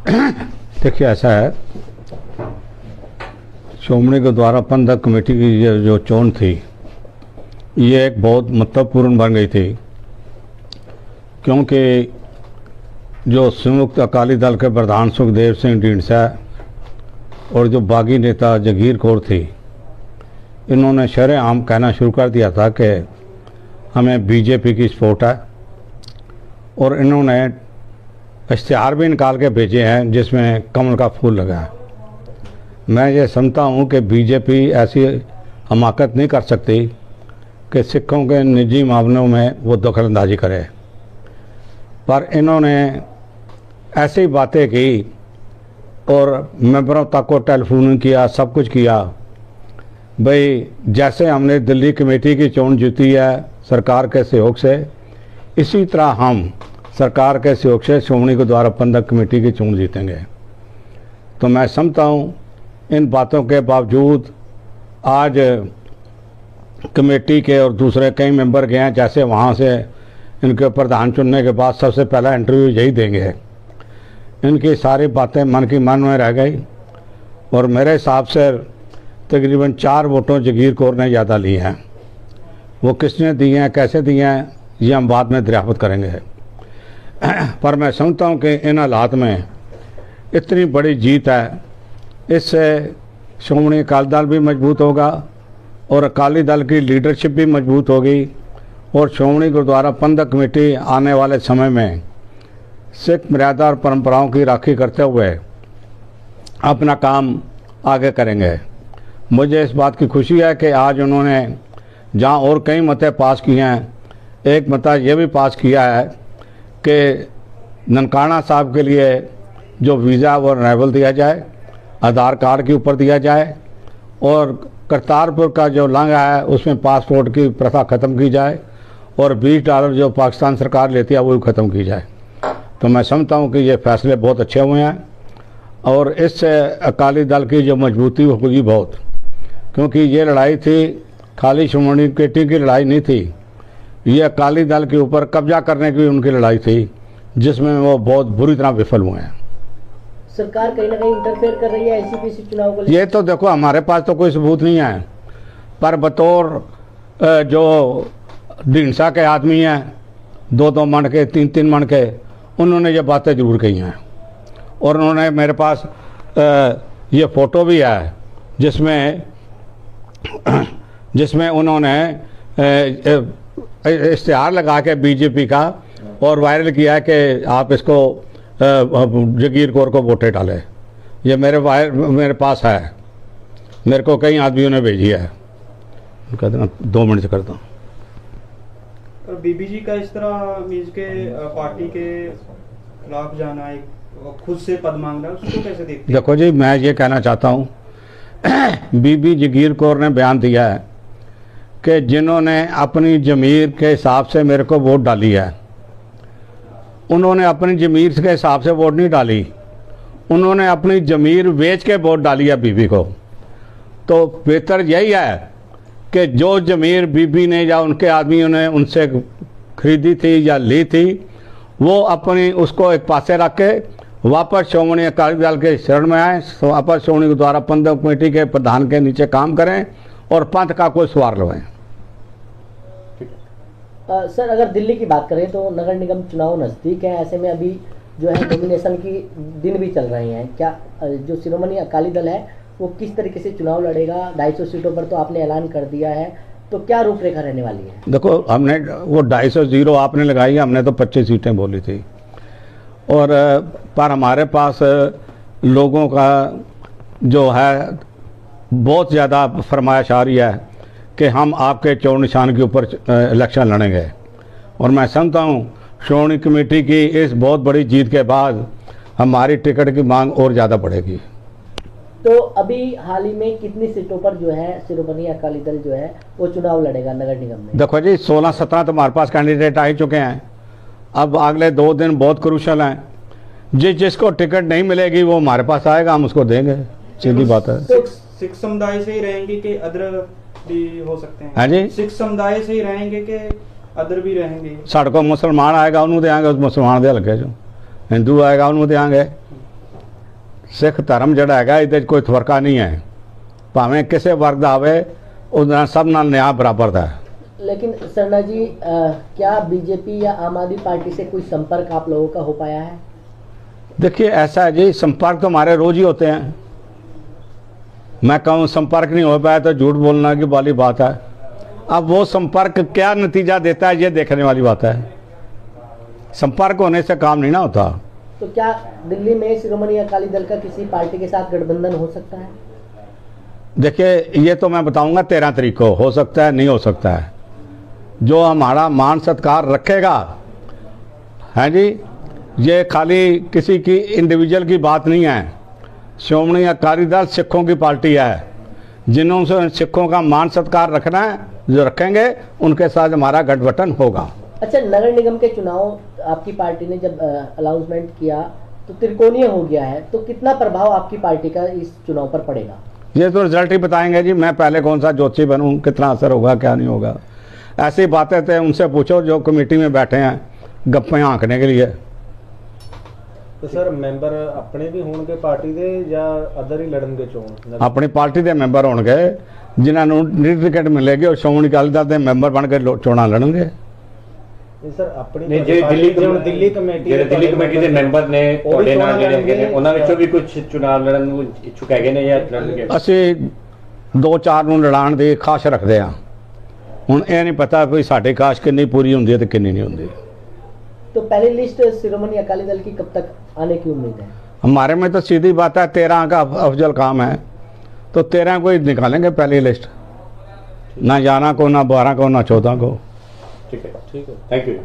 देखिए, ऐसा है, श्रोमणी गुरुद्वारा प्रबंधक कमेटी की जो चोन थी, ये एक बहुत महत्वपूर्ण बन गई थी, क्योंकि जो संयुक्त अकाली दल के प्रधान सुखदेव सिंह ढींडसा और जो बागी नेता जगीर कौर थी, इन्होंने शरेआम कहना शुरू कर दिया था कि हमें बीजेपी की सपोर्ट है, और इन्होंने इश्तिहार भी निकाल के भेजे हैं जिसमें कमल का फूल लगा है। मैं ये समझता हूँ कि बीजेपी ऐसी हमाकत नहीं कर सकती कि सिखों के निजी मामलों में वो दखलंदाजी करे, पर इन्होंने ऐसी बातें की और मेंबरों तक को टेलीफोन किया, सब कुछ किया। भाई, जैसे हमने दिल्ली कमेटी की चोन जीती है सरकार के सहयोग से, इसी तरह हम सरकार के सहयोग से श्रोमणी गुरुद्वारा प्रबंधक कमेटी की चोन जीतेंगे। तो मैं समझता हूँ इन बातों के बावजूद आज कमेटी के और दूसरे कई मेंबर गए हैं, जैसे वहाँ से इनके प्रधान चुनने के बाद सबसे पहला इंटरव्यू यही देंगे। इनकी सारी बातें मन की मन में रह गई, और मेरे हिसाब से तकरीबन 4 वोटों जगीर कौर ने ज़्यादा लिए हैं। वो किसने दिए हैं, कैसे दिए हैं, ये हम बाद में दरियाफ्त करेंगे। पर मैं समझता हूँ कि इन हालात में इतनी बड़ी जीत है, इससे श्रोमणी अकाली दल भी मजबूत होगा और अकाली दल की लीडरशिप भी मजबूत होगी, और श्रोमणी गुरुद्वारा प्रबंधक कमेटी आने वाले समय में सिख मर्यादा और परंपराओं की राखी करते हुए अपना काम आगे करेंगे। मुझे इस बात की खुशी है कि आज उन्होंने जहां और कई मते पास किए हैं, एक मता ये भी पास किया है कि ननकाना साहब के लिए जो वीज़ा वो रिन्यूअल दिया जाए, आधार कार्ड के ऊपर दिया जाए, और करतारपुर का जो लांघा है उसमें पासपोर्ट की प्रथा ख़त्म की जाए, और $20 जो पाकिस्तान सरकार लेती है वो भी ख़त्म की जाए। तो मैं समझता हूँ कि ये फैसले बहुत अच्छे हुए हैं, और इससे अकाली दल की जो मजबूती होगी बहुत, क्योंकि ये लड़ाई थी खाली श्रोमणी कमेटी की लड़ाई नहीं थी, ये अकाली दल के ऊपर कब्जा करने की उनकी लड़ाई थी, जिसमें वो बहुत बुरी तरह विफल हुए हैं। सरकार कहीं ना कहीं इंटरफेयर कर रही है एससीपीसी चुनाव को? ये तो देखो, हमारे पास तो कोई सबूत नहीं है, पर बतौर जो ढींडसा के आदमी हैं, 2-2 मन के, 3-3 मन के, उन्होंने ये बातें जरूर कही हैं। और उन्होंने मेरे पास ये फ़ोटो भी है जिसमें उन्होंने इश्तिहार लगा के बीजेपी का और वायरल किया है कि आप इसको जगीर कौर को वोटे डाले। ये मेरे पास है, मेरे को कई आदमियों ने भेजी है। कह देना 2 मिनट से करता हूँ। और बीबीजी का इस तरह मीज के पार्टी के खिलाफ जाना, एक खुद से पद मांगना, उसको कैसे देखते हैं? देखो जी, मैं ये कहना चाहता हूँ, बीबी जगीर कौर ने बयान दिया है कि जिन्होंने अपनी ज़मीर के हिसाब से मेरे को वोट डाली है, उन्होंने अपनी ज़मीर के हिसाब से वोट नहीं डाली, उन्होंने अपनी ज़मीर बेच के वोट डाली है बीबी को। तो बेहतर यही है कि जो ज़मीर बीबी ने या उनके आदमियों ने उनसे खरीदी थी या ली थी, वो अपनी उसको एक पासे रख के वापस श्रोमणी अकाली दल के शरण में आए, वापस श्रोमणी गुरुद्वारा प्रबंधक कमेटी के प्रधान के नीचे काम करें और पंथ का कोई सवार लगवाएं। सर, अगर दिल्ली की बात करें तो नगर निगम चुनाव नज़दीक है, ऐसे में अभी जो है नॉमिनेशन की दिन भी चल रहे हैं। क्या जो शिरोमणि अकाली दल है वो किस तरीके से चुनाव लड़ेगा? 250 सीटों पर तो आपने ऐलान कर दिया है, तो क्या रूपरेखा रहने वाली है? देखो, हमने वो 250 आपने लगाई, हमने तो 25 सीटें बोली थी, और पर हमारे पास लोगों का जो है बहुत ज़्यादा फरमाइश आ रही है कि हम आपके चोर निशान के ऊपर इलेक्शन लड़ेंगे। और मैं समझता हूँ श्रोमणी कमेटी की इस बहुत बड़ी जीत के बाद हमारी टिकट की मांग और ज़्यादा बढ़ेगी। तो अभी हाल ही में कितनी सीटों पर जो है शिरोमणि अकाली दल जो है वो चुनाव लड़ेगा नगर निगम में? देखो जी, 16-17 तो हमारे पास कैंडिडेट आ ही चुके हैं। अब अगले 2 दिन बहुत क्रूशल हैं। जिसको टिकट नहीं मिलेगी वो हमारे पास आएगा, हम उसको देंगे, सीधी बात है। सिख समुदाय से ही रहेंगे कि अदर भी हो सकते हैं? हाँ जी, सिख समुदाय से ही रहेंगे कि अदर भी रहेंगे? साढ़े को मुसलमान आएगा उन्होंने देंगे, उस मुसलमान दे हल्के जो हिंदू आएगा उन्होंने देंगे। सिख धर्म जड़ा हैगा इहदे च कोई फर्का नहीं है, भावें किसी वर्ग दा आवे उहदा सब नाल न्याय बराबर दा है। लेकिन सरना जी क्या बीजेपी या आम आदमी पार्टी से कोई संपर्क आप लोगों का हो पाया है? देखिए ऐसा है जी, संपर्क तो हमारे रोज ही होते हैं। मैं कहूँ संपर्क नहीं हो पाया तो झूठ बोलना की वाली बात है। अब वो संपर्क क्या नतीजा देता है ये देखने वाली बात है। संपर्क होने से काम नहीं ना होता। तो क्या दिल्ली में शिरोमणि अकाली दल का किसी पार्टी के साथ गठबंधन हो सकता है? देखिए ये तो मैं बताऊंगा 13 तारीख को, हो सकता है नहीं हो सकता है। जो हमारा मान सत्कार रखेगा है जी, ये खाली किसी की इंडिविजुअल की बात नहीं है। शिरोमणि अकाली दल सिखों की पार्टी है, जिन्होंने सिखों का मान सत्कार रखना है, जो रखेंगे उनके साथ हमारा गठबंधन होगा। अच्छा, नगर निगम के चुनाव आपकी पार्टी ने जब अनाउंसमेंट किया तो त्रिकोणीय हो गया है, तो कितना प्रभाव आपकी पार्टी का इस चुनाव पर पड़ेगा? ये तो रिजल्ट ही बताएंगे जी। मैं पहले कौन सा ज्योतिषी बनूं, कितना असर होगा क्या नहीं होगा, ऐसी बातें तो उनसे पूछो जो कमेटी में बैठे हैं गप्पे आंकने के लिए। तो सर मैंबर अपने भी होंगे पार्टी दे या अदर ही लड़नगे चोण? अपनी पार्टी के मैंबर होंगे जिन्होंने नी टिकट मिलेगी और शिरोमणि अकाली दल के मैंबर बन के चोणां लड़नगे। सर अपनी नहीं जे दिल्ली कमेटी ਦੇ ਮੈਂਬਰ ਨੇ ਤੁਹਾਡੇ ਨਾਲ ਜਿਹੜੇ ਹੈਗੇ ਨੇ ਉਹਨਾਂ ਵਿੱਚੋਂ ਵੀ ਕੁਝ ਚੁਣਾਵ ਲੜਨ ਨੂੰ ਇੱਛੁਕ ਹੈਗੇ ਨੇ ਜਾਂ ਲੜਨਗੇ? ਅਸੀਂ 2-4 ਨੂੰ ਲੜਾਉਣ ਦੀ ਖਾਸ਼ ਰੱਖਦੇ ਹਾਂ। ਹੁਣ ਇਹ ਨਹੀਂ ਪਤਾ ਵੀ ਸਾਡੀ ਖਾਸ਼ ਕਿੰਨੀ ਪੂਰੀ ਹੁੰਦੀ ਹੈ ਤੇ ਕਿੰਨੀ नहीं ਹੁੰਦੀ। तो पहली लिस्ट शिरोमणि अकाली दल की कब तक आने की उम्मीद है? हमारे में तो सीधी बात है 13 का अफजल काम है, तो 13 को ही निकालेंगे पहली लिस्ट, ना 11 को, ना 12 को, ना 14 को। ठीक है, थैंक यू।